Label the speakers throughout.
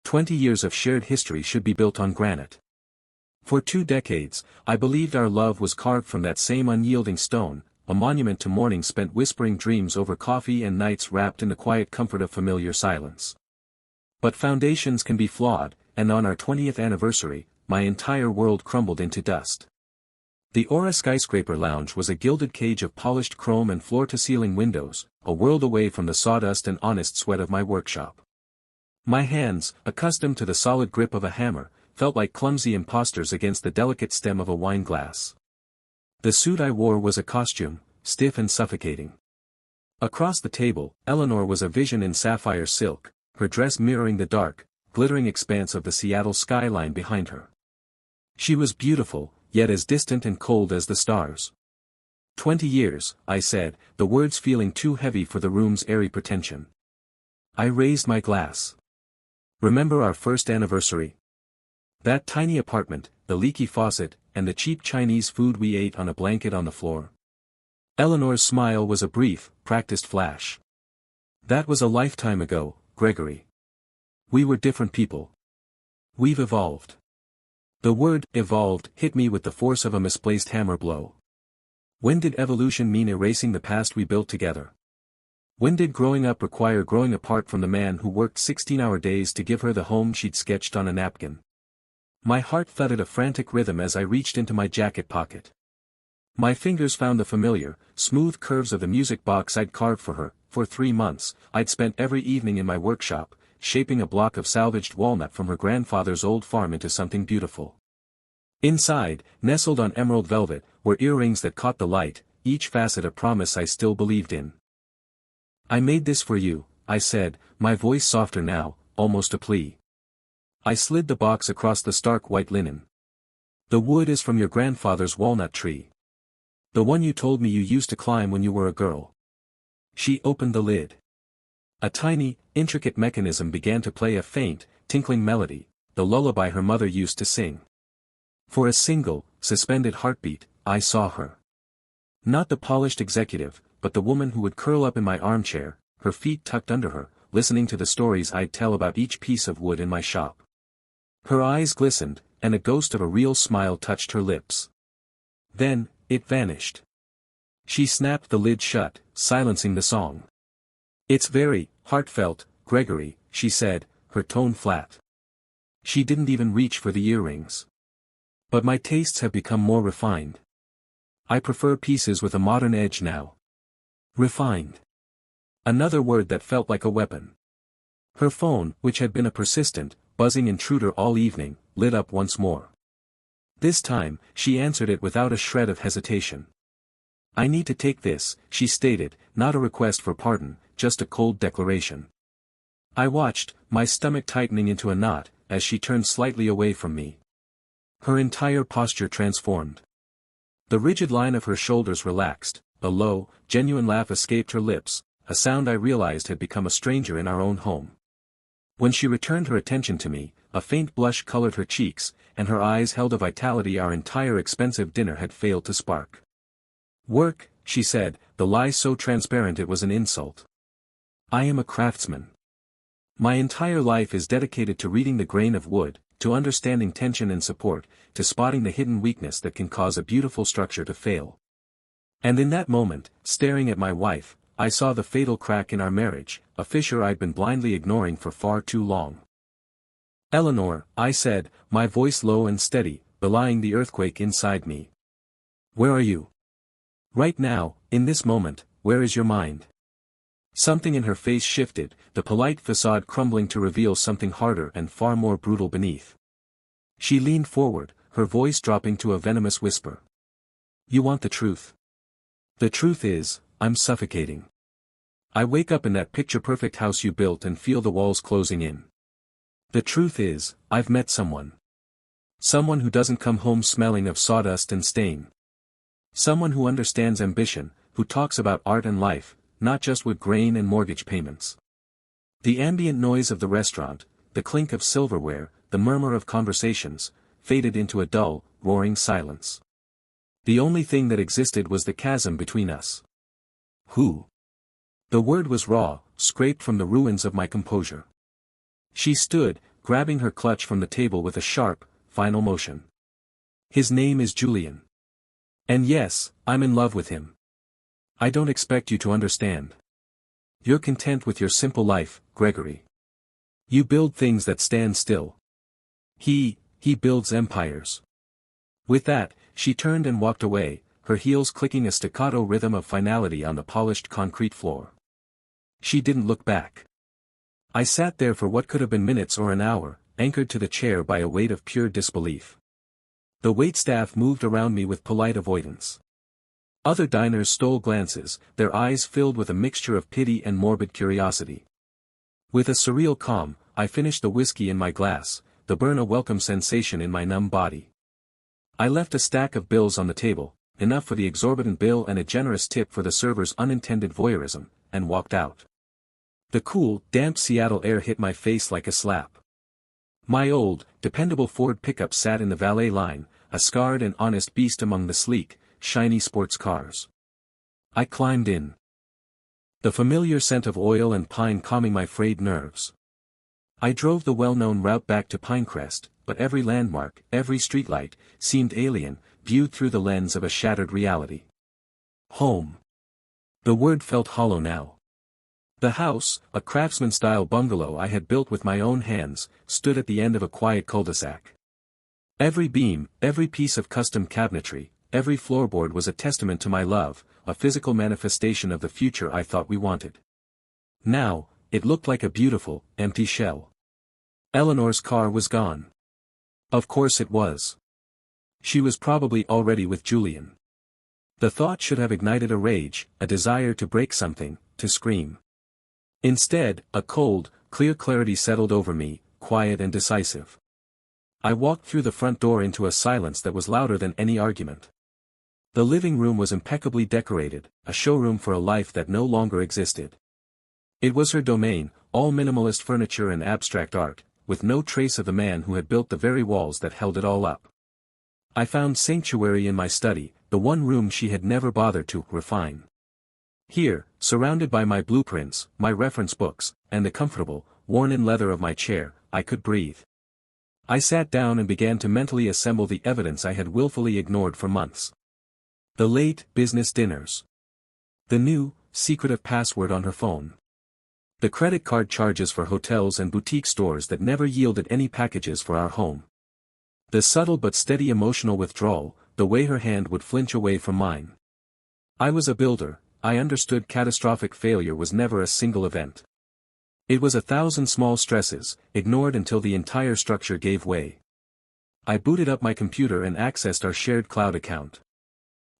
Speaker 1: 20 years of shared history should be built on granite. For 2 decades, I believed our love was carved from that same unyielding stone, a monument to mornings spent whispering dreams over coffee and nights wrapped in the quiet comfort of familiar silence. But foundations can be flawed, and on our 20th anniversary, my entire world crumbled into dust. The Aura Skyscraper Lounge was a gilded cage of polished chrome and floor-to-ceiling windows, a world away from the sawdust and honest sweat of my workshop. My hands, accustomed to the solid grip of a hammer, felt like clumsy impostors against the delicate stem of a wine glass. The suit I wore was a costume, stiff and suffocating. Across the table, Eleanor was a vision in sapphire silk, her dress mirroring the dark, glittering expanse of the Seattle skyline behind her. She was beautiful, yet as distant and cold as the stars. 20 years, I said, the words feeling too heavy for the room's airy pretension. I raised my glass. Remember our first anniversary? That tiny apartment, the leaky faucet, and the cheap Chinese food we ate on a blanket on the floor. Eleanor's smile was a brief, practiced flash. That was a lifetime ago, Gregory. We were different people. We've evolved. The word, evolved, hit me with the force of a misplaced hammer blow. When did evolution mean erasing the past we built together? When did growing up require growing apart from the man who worked 16-hour days to give her the home she'd sketched on a napkin? My heart thudded a frantic rhythm as I reached into my jacket pocket. My fingers found the familiar, smooth curves of the music box I'd carved for her. For 3 months, I'd spent every evening in my workshop, shaping a block of salvaged walnut from her grandfather's old farm into something beautiful. Inside, nestled on emerald velvet, were earrings that caught the light, each facet a promise I still believed in. I made this for you, I said, my voice softer now, almost a plea. I slid the box across the stark white linen. The wood is from your grandfather's walnut tree. The one you told me you used to climb when you were a girl. She opened the lid. A tiny, intricate mechanism began to play a faint, tinkling melody, the lullaby her mother used to sing. For a single, suspended heartbeat, I saw her. Not the polished executive, but the woman who would curl up in my armchair, her feet tucked under her, listening to the stories I'd tell about each piece of wood in my shop. Her eyes glistened, and a ghost of a real smile touched her lips. Then, it vanished. She snapped the lid shut, silencing the song. It's very heartfelt, Gregory, she said, her tone flat. She didn't even reach for the earrings. But my tastes have become more refined. I prefer pieces with a modern edge now. Refined. Another word that felt like a weapon. Her phone, which had been a persistent, buzzing intruder all evening, lit up once more. This time, she answered it without a shred of hesitation. I need to take this, she stated, not a request for pardon, just a cold declaration. I watched, my stomach tightening into a knot, as she turned slightly away from me. Her entire posture transformed. The rigid line of her shoulders relaxed, a low, genuine laugh escaped her lips, a sound I realized had become a stranger in our own home. When she returned her attention to me, a faint blush colored her cheeks, and her eyes held a vitality our entire expensive dinner had failed to spark. Work, she said, the lie so transparent it was an insult. I am a craftsman. My entire life is dedicated to reading the grain of wood, to understanding tension and support, to spotting the hidden weakness that can cause a beautiful structure to fail. And in that moment, staring at my wife, I saw the fatal crack in our marriage, a fissure I'd been blindly ignoring for far too long. Eleanor, I said, my voice low and steady, belying the earthquake inside me. Where are you? Right now, in this moment, where is your mind? Something in her face shifted, the polite facade crumbling to reveal something harder and far more brutal beneath. She leaned forward, her voice dropping to a venomous whisper. You want the truth? The truth is, I'm suffocating. I wake up in that picture-perfect house you built and feel the walls closing in. The truth is, I've met someone. Someone who doesn't come home smelling of sawdust and stain. Someone who understands ambition, who talks about art and life, not just wood grain and mortgage payments. The ambient noise of the restaurant, the clink of silverware, the murmur of conversations, faded into a dull, roaring silence. The only thing that existed was the chasm between us. Who? The word was raw, scraped from the ruins of my composure. She stood, grabbing her clutch from the table with a sharp, final motion. His name is Julian. And yes, I'm in love with him. I don't expect you to understand. You're content with your simple life, Gregory. You build things that stand still. He builds empires. With that, she turned and walked away, her heels clicking a staccato rhythm of finality on the polished concrete floor. She didn't look back. I sat there for what could have been minutes or an hour, anchored to the chair by a weight of pure disbelief. The waitstaff moved around me with polite avoidance. Other diners stole glances, their eyes filled with a mixture of pity and morbid curiosity. With a surreal calm, I finished the whiskey in my glass, the burn a welcome sensation in my numb body. I left a stack of bills on the table, enough for the exorbitant bill and a generous tip for the server's unintended voyeurism, and walked out. The cool, damp Seattle air hit my face like a slap. My old, dependable Ford pickup sat in the valet line, a scarred and honest beast among the sleek, shiny sports cars. I climbed in. The familiar scent of oil and pine calming my frayed nerves. I drove the well-known route back to Pinecrest, but every landmark, every streetlight, seemed alien, viewed through the lens of a shattered reality. Home. The word felt hollow now. The house, a craftsman-style bungalow I had built with my own hands, stood at the end of a quiet cul-de-sac. Every beam, every piece of custom cabinetry, every floorboard was a testament to my love, a physical manifestation of the future I thought we wanted. Now, it looked like a beautiful, empty shell. Eleanor's car was gone. Of course it was. She was probably already with Julian. The thought should have ignited a rage, a desire to break something, to scream. Instead, a cold, clear clarity settled over me, quiet and decisive. I walked through the front door into a silence that was louder than any argument. The living room was impeccably decorated, a showroom for a life that no longer existed. It was her domain, all minimalist furniture and abstract art, with no trace of the man who had built the very walls that held it all up. I found sanctuary in my study, the one room she had never bothered to refine. Here, surrounded by my blueprints, my reference books, and the comfortable, worn-in leather of my chair, I could breathe. I sat down and began to mentally assemble the evidence I had willfully ignored for months. The late, business dinners. The new, secretive password on her phone. The credit card charges for hotels and boutique stores that never yielded any packages for our home. The subtle but steady emotional withdrawal, the way her hand would flinch away from mine. I was a builder, I understood catastrophic failure was never a single event. It was 1,000 small stresses, ignored until the entire structure gave way. I booted up my computer and accessed our shared cloud account.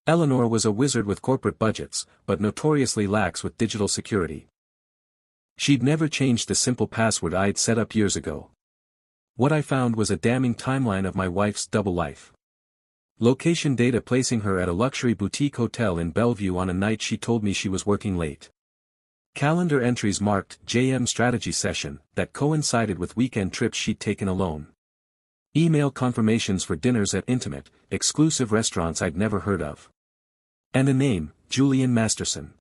Speaker 1: Eleanor was a wizard with corporate budgets, but notoriously lax with digital security. She'd never changed the simple password I'd set up years ago. What I found was a damning timeline of my wife's double life. Location data placing her at a luxury boutique hotel in Bellevue on a night she told me she was working late. Calendar entries marked JM strategy session that coincided with weekend trips she'd taken alone. Email confirmations for dinners at intimate, exclusive restaurants I'd never heard of. And a name, Julian Masterson.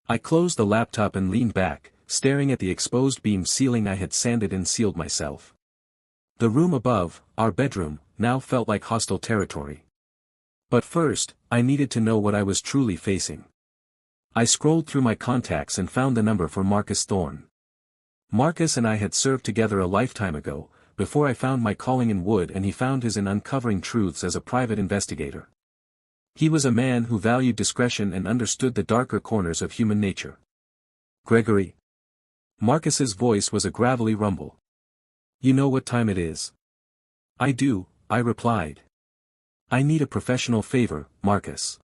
Speaker 1: I closed the laptop and leaned back, staring at the exposed beam ceiling I had sanded and sealed myself. The room above, our bedroom, now felt like hostile territory. But first, I needed to know what I was truly facing. I scrolled through my contacts and found the number for Marcus Thorne. Marcus and I had served together a lifetime ago, before I found my calling in wood and he found his in uncovering truths as a private investigator. He was a man who valued discretion and understood the darker corners of human nature. Gregory. Marcus's voice was a gravelly rumble. You know what time it is? I do, I replied. I need a professional favor, Marcus.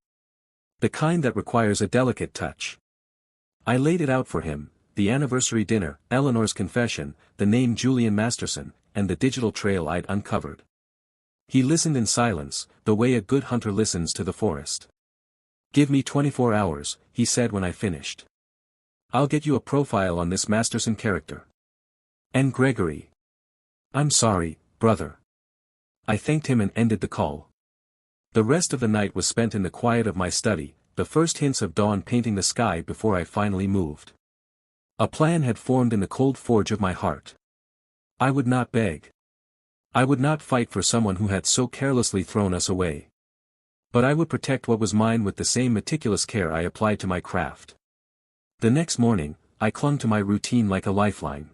Speaker 1: The kind that requires a delicate touch. I laid it out for him, the anniversary dinner, Eleanor's confession, the name Julian Masterson, and the digital trail I'd uncovered. He listened in silence, the way a good hunter listens to the forest. Give me 24 hours, he said when I finished. I'll get you a profile on this Masterson character. And Gregory. I'm sorry, brother. I thanked him and ended the call. The rest of the night was spent in the quiet of my study, the first hints of dawn painting the sky before I finally moved. A plan had formed in the cold forge of my heart. I would not beg. I would not fight for someone who had so carelessly thrown us away. But I would protect what was mine with the same meticulous care I applied to my craft. The next morning, I clung to my routine like a lifeline.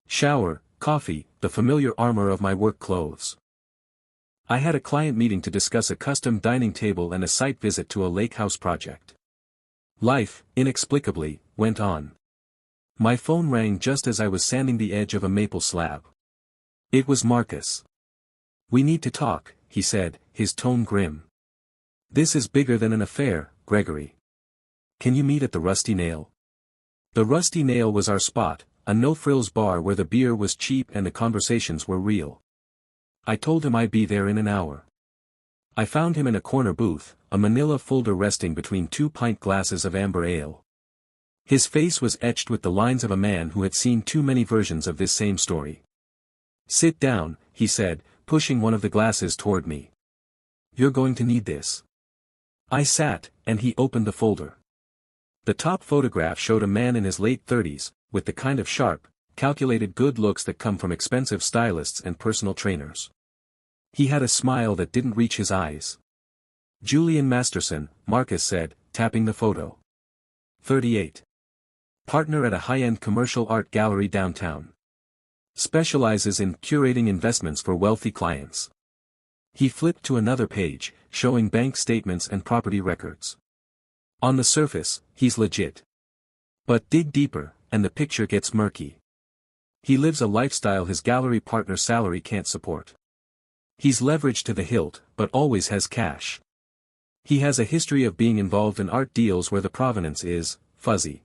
Speaker 1: Shower, coffee, the familiar armor of my work clothes. I had a client meeting to discuss a custom dining table and a site visit to a lake house project. Life, inexplicably, went on. My phone rang just as I was sanding the edge of a maple slab. It was Marcus. "We need to talk," he said, his tone grim. "This is bigger than an affair, Gregory. Can you meet at the Rusty Nail?" The Rusty Nail was our spot, a no-frills bar where the beer was cheap and the conversations were real. I told him I'd be there in an hour. I found him in a corner booth, a manila folder resting between 2 pint glasses of amber ale. His face was etched with the lines of a man who had seen too many versions of this same story. "Sit down," he said, pushing one of the glasses toward me. "You're going to need this." I sat, and he opened the folder. The top photograph showed a man in his late 30s, with the kind of sharp, calculated good looks that come from expensive stylists and personal trainers. He had a smile that didn't reach his eyes. "Julian Masterson," Marcus said, tapping the photo. 38. Partner at a high-end commercial art gallery downtown. Specializes in curating investments for wealthy clients. He flipped to another page, showing bank statements and property records. On the surface, he's legit. But dig deeper, and the picture gets murky. He lives a lifestyle his gallery partner's salary can't support. He's leveraged to the hilt, but always has cash. He has a history of being involved in art deals where the provenance is fuzzy.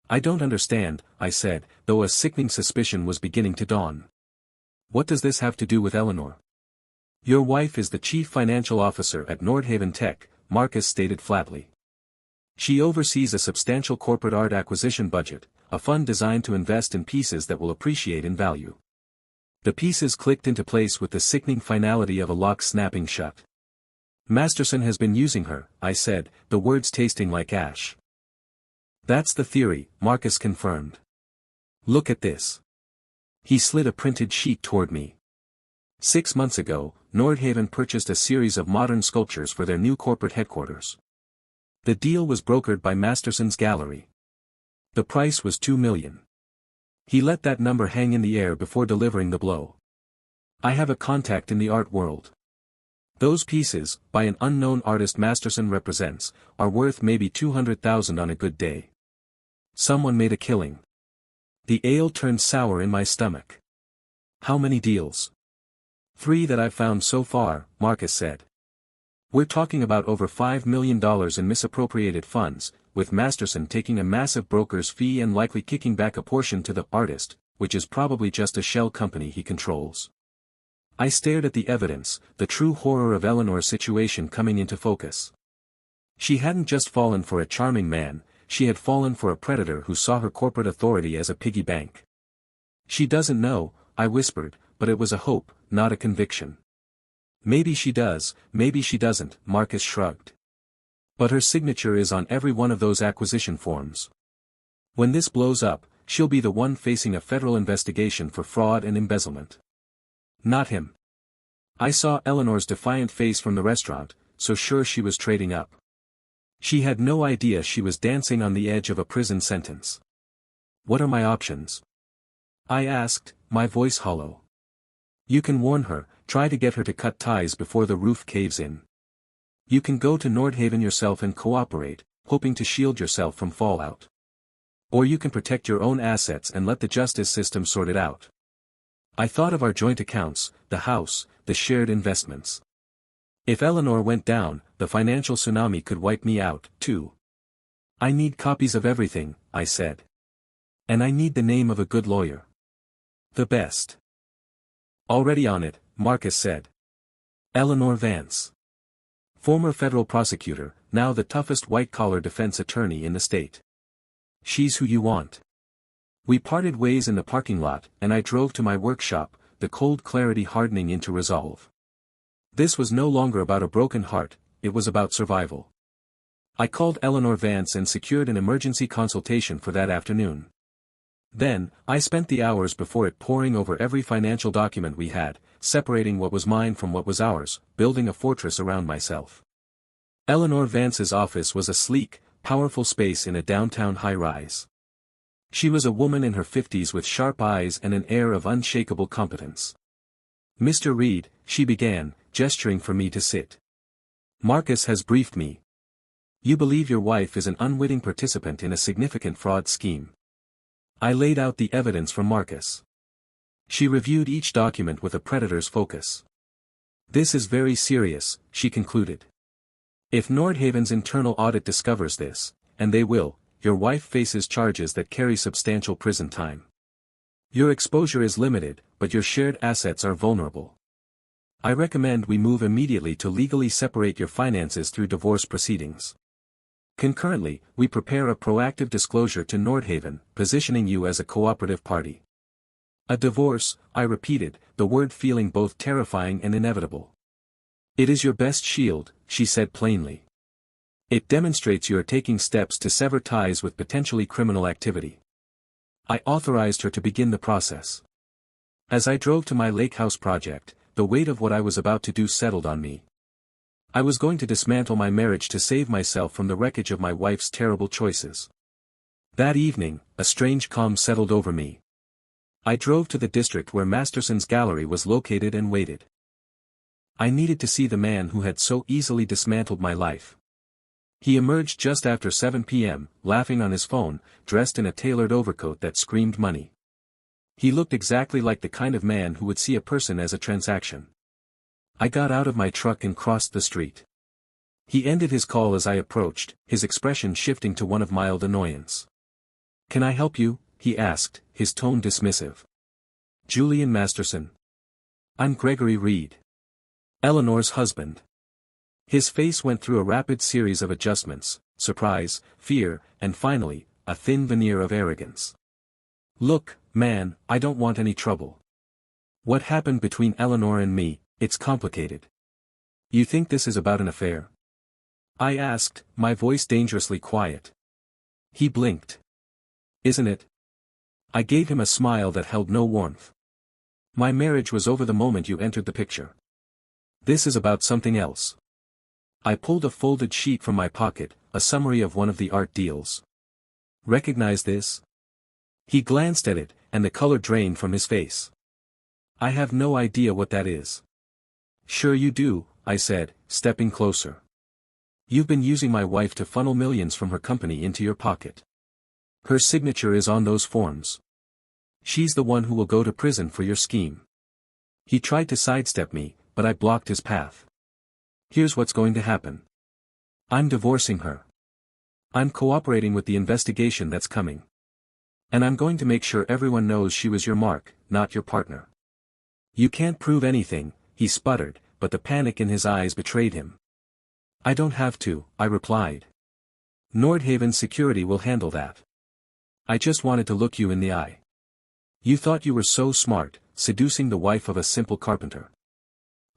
Speaker 1: "I don't understand," I said, though a sickening suspicion was beginning to dawn. "What does this have to do with Eleanor?" "Your wife is the chief financial officer at Nordhaven Tech," Marcus stated flatly. "She oversees a substantial corporate art acquisition budget, a fund designed to invest in pieces that will appreciate in value." The pieces clicked into place with the sickening finality of a lock snapping shut. "Masterson has been using her," I said, the words tasting like ash. "That's the theory," Marcus confirmed. "Look at this." He slid a printed sheet toward me. 6 months ago, Nordhaven purchased a series of modern sculptures for their new corporate headquarters. The deal was brokered by Masterson's gallery. The price was $2 million. He let that number hang in the air before delivering the blow. "I have a contact in the art world. Those pieces, by an unknown artist Masterson represents, are worth maybe $200,000 on a good day." Someone made a killing. The ale turned sour in my stomach. "How many deals?" "3 that I've found so far," Marcus said. "We're talking about over $5 million in misappropriated funds, with Masterson taking a massive broker's fee and likely kicking back a portion to the artist, which is probably just a shell company he controls." I stared at the evidence, the true horror of Eleanor's situation coming into focus. She hadn't just fallen for a charming man, she had fallen for a predator who saw her corporate authority as a piggy bank. "She doesn't know," I whispered, but it was a hope, not a conviction. "Maybe she does, maybe she doesn't," Marcus shrugged. "But her signature is on every one of those acquisition forms. When this blows up, she'll be the one facing a federal investigation for fraud and embezzlement." "Not him." I saw Eleanor's defiant face from the restaurant, so sure she was trading up. She had no idea she was dancing on the edge of a prison sentence. "What are my options?" I asked, my voice hollow. "You can warn her, try to get her to cut ties before the roof caves in. You can go to Nordhaven yourself and cooperate, hoping to shield yourself from fallout. Or you can protect your own assets and let the justice system sort it out." I thought of our joint accounts, the house, the shared investments. If Eleanor went down, the financial tsunami could wipe me out, too. "I need copies of everything," I said. "And I need the name of a good lawyer. The best." "Already on it," Marcus said. "Eleanor Vance. Former federal prosecutor, now the toughest white-collar defense attorney in the state. She's who you want." We parted ways in the parking lot, and I drove to my workshop, the cold clarity hardening into resolve. This was no longer about a broken heart, it was about survival. I called Eleanor Vance and secured an emergency consultation for that afternoon. Then, I spent the hours before it poring over every financial document we had, separating what was mine from what was ours, building a fortress around myself. Eleanor Vance's office was a sleek, powerful space in a downtown high-rise. She was a woman in her 50s with sharp eyes and an air of unshakable competence. "Mr. Reed," she began, gesturing for me to sit. "Marcus has briefed me. You believe your wife is an unwitting participant in a significant fraud scheme." I laid out the evidence from Marcus. She reviewed each document with a predator's focus. "This is very serious," she concluded. "If Nordhaven's internal audit discovers this, and they will, your wife faces charges that carry substantial prison time. Your exposure is limited, but your shared assets are vulnerable. I recommend we move immediately to legally separate your finances through divorce proceedings. Concurrently, we prepare a proactive disclosure to Nordhaven, positioning you as a cooperative party." A divorce, I repeated, the word feeling both terrifying and inevitable. "It is your best shield," she said plainly. "It demonstrates you are taking steps to sever ties with potentially criminal activity." I authorized her to begin the process. As I drove to my lake house project, the weight of what I was about to do settled on me. I was going to dismantle my marriage to save myself from the wreckage of my wife's terrible choices. That evening, a strange calm settled over me. I drove to the district where Masterson's gallery was located and waited. I needed to see the man who had so easily dismantled my life. He emerged just after 7 p.m., laughing on his phone, dressed in a tailored overcoat that screamed money. He looked exactly like the kind of man who would see a person as a transaction. I got out of my truck and crossed the street. He ended his call as I approached, his expression shifting to one of mild annoyance. "Can I help you?" he asked, his tone dismissive. "Julian Masterson. I'm Gregory Reed. Eleanor's husband." His face went through a rapid series of adjustments, surprise, fear, and finally, a thin veneer of arrogance. "Look, man, I don't want any trouble. What happened between Eleanor and me, it's complicated. You think this is about an affair?" I asked, my voice dangerously quiet. He blinked. "Isn't it?" I gave him a smile that held no warmth. "My marriage was over the moment you entered the picture. This is about something else." I pulled a folded sheet from my pocket, a summary of one of the art deals. "Recognize this?" He glanced at it, and the color drained from his face. "I have no idea what that is." "Sure you do," I said, stepping closer. "You've been using my wife to funnel millions from her company into your pocket. Her signature is on those forms. She's the one who will go to prison for your scheme." He tried to sidestep me, but I blocked his path. "Here's what's going to happen. I'm divorcing her. I'm cooperating with the investigation that's coming. And I'm going to make sure everyone knows she was your mark, not your partner." "You can't prove anything," he sputtered, but the panic in his eyes betrayed him. "I don't have to," I replied. "Nordhaven Security will handle that. I just wanted to look you in the eye. You thought you were so smart, seducing the wife of a simple carpenter.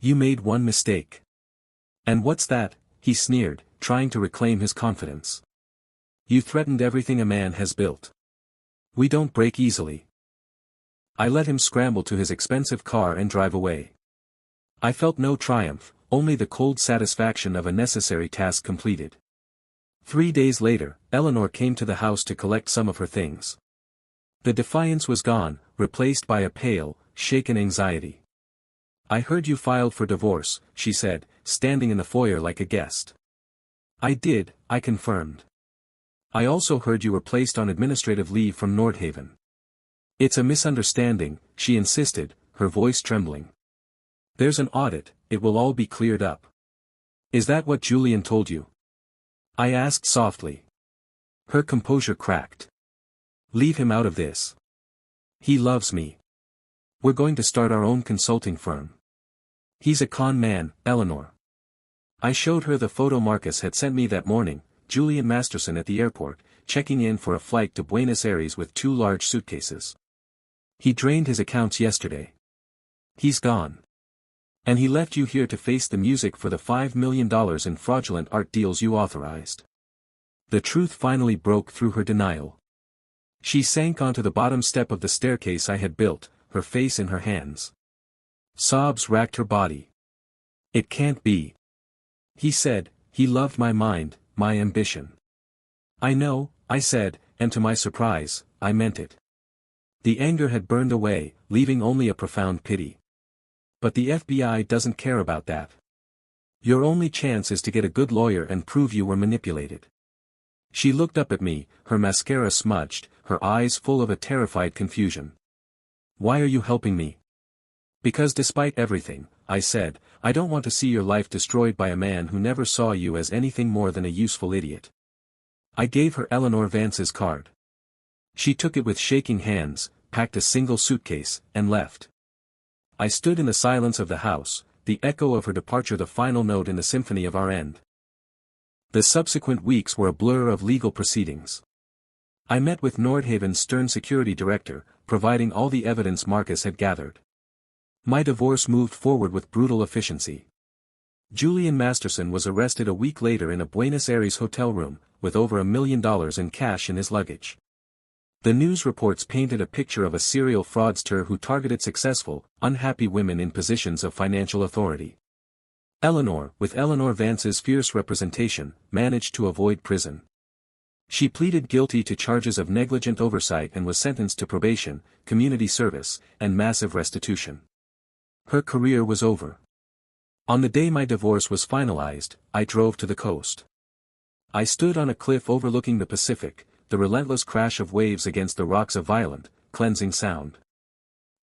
Speaker 1: You made one mistake." "And what's that?" he sneered, trying to reclaim his confidence. "You threatened everything a man has built. We don't break easily." I let him scramble to his expensive car and drive away. I felt no triumph, only the cold satisfaction of a necessary task completed. 3 days later, Eleanor came to the house to collect some of her things. The defiance was gone, replaced by a pale, shaken anxiety. "I heard you filed for divorce," she said, standing in the foyer like a guest. "I did," I confirmed. "I also heard you were placed on administrative leave from Nordhaven." "It's a misunderstanding," she insisted, her voice trembling. "There's an audit, it will all be cleared up." "Is that what Julian told you?" I asked softly. Her composure cracked. "Leave him out of this. He loves me. We're going to start our own consulting firm. He's a con man, Eleanor." I showed her the photo Marcus had sent me that morning, Julian Masterson at the airport, checking in for a flight to Buenos Aires with 2 large suitcases. "He drained his accounts yesterday. He's gone. And he left you here to face the music for the $5 million in fraudulent art deals you authorized." The truth finally broke through her denial. She sank onto the bottom step of the staircase I had built, her face in her hands. Sobs racked her body. "It can't be," he said. "He loved my mind, my ambition." "I know," I said, and to my surprise, I meant it. The anger had burned away, leaving only a profound pity. "But the FBI doesn't care about that. Your only chance is to get a good lawyer and prove you were manipulated." She looked up at me, her mascara smudged, her eyes full of a terrified confusion. "Why are you helping me?" "Because despite everything," I said, "I don't want to see your life destroyed by a man who never saw you as anything more than a useful idiot." I gave her Eleanor Vance's card. She took it with shaking hands, packed a single suitcase, and left. I stood in the silence of the house, the echo of her departure the final note in the symphony of our end. The subsequent weeks were a blur of legal proceedings. I met with Nordhaven's stern security director, providing all the evidence Marcus had gathered. My divorce moved forward with brutal efficiency. Julian Masterson was arrested a week later in a Buenos Aires hotel room, with over $1 million in cash in his luggage. The news reports painted a picture of a serial fraudster who targeted successful, unhappy women in positions of financial authority. Eleanor, with Eleanor Vance's fierce representation, managed to avoid prison. She pleaded guilty to charges of negligent oversight and was sentenced to probation, community service, and massive restitution. Her career was over. On the day my divorce was finalized, I drove to the coast. I stood on a cliff overlooking the Pacific, the relentless crash of waves against the rocks a violent, cleansing sound.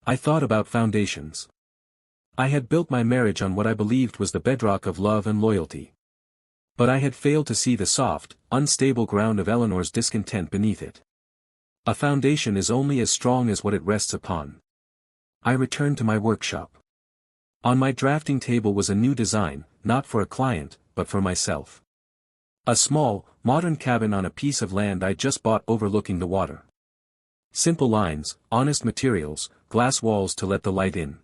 Speaker 1: I thought about foundations. I had built my marriage on what I believed was the bedrock of love and loyalty. But I had failed to see the soft, unstable ground of Eleanor's discontent beneath it. A foundation is only as strong as what it rests upon. I returned to my workshop. On my drafting table was a new design, not for a client, but for myself. A small, modern cabin on a piece of land I just bought overlooking the water. Simple lines, honest materials, glass walls to let the light in.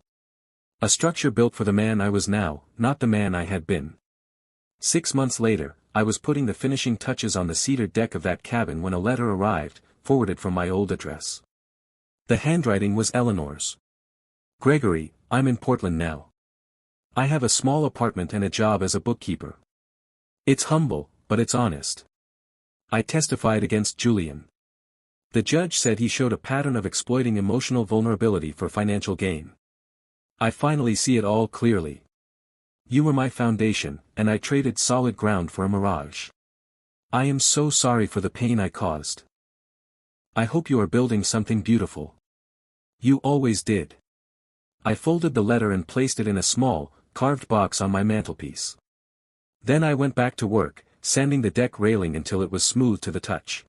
Speaker 1: A structure built for the man I was now, not the man I had been. 6 months later, I was putting the finishing touches on the cedar deck of that cabin when a letter arrived, forwarded from my old address. The handwriting was Eleanor's. "Gregory, I'm in Portland now. I have a small apartment and a job as a bookkeeper. It's humble, but it's honest. I testified against Julian. The judge said he showed a pattern of exploiting emotional vulnerability for financial gain. I finally see it all clearly. You were my foundation, and I traded solid ground for a mirage. I am so sorry for the pain I caused. I hope you are building something beautiful. You always did." I folded the letter and placed it in a small, carved box on my mantelpiece. Then I went back to work, sanding the deck railing until it was smooth to the touch.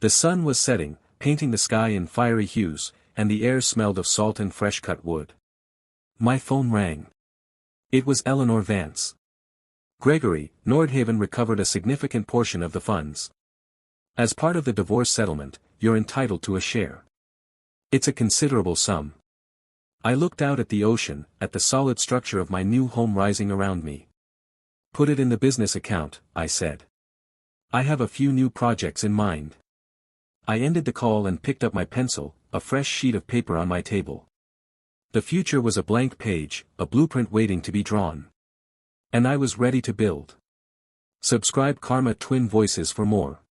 Speaker 1: The sun was setting, painting the sky in fiery hues, and the air smelled of salt and fresh-cut wood. My phone rang. It was Eleanor Vance. "Gregory, Nordhaven recovered a significant portion of the funds. As part of the divorce settlement, you're entitled to a share. It's a considerable sum." I looked out at the ocean, at the solid structure of my new home rising around me. "Put it in the business account," I said. "I have a few new projects in mind." I ended the call and picked up my pencil, a fresh sheet of paper on my table. The future was a blank page, a blueprint waiting to be drawn. And I was ready to build. Subscribe Karma Twin Voices for more.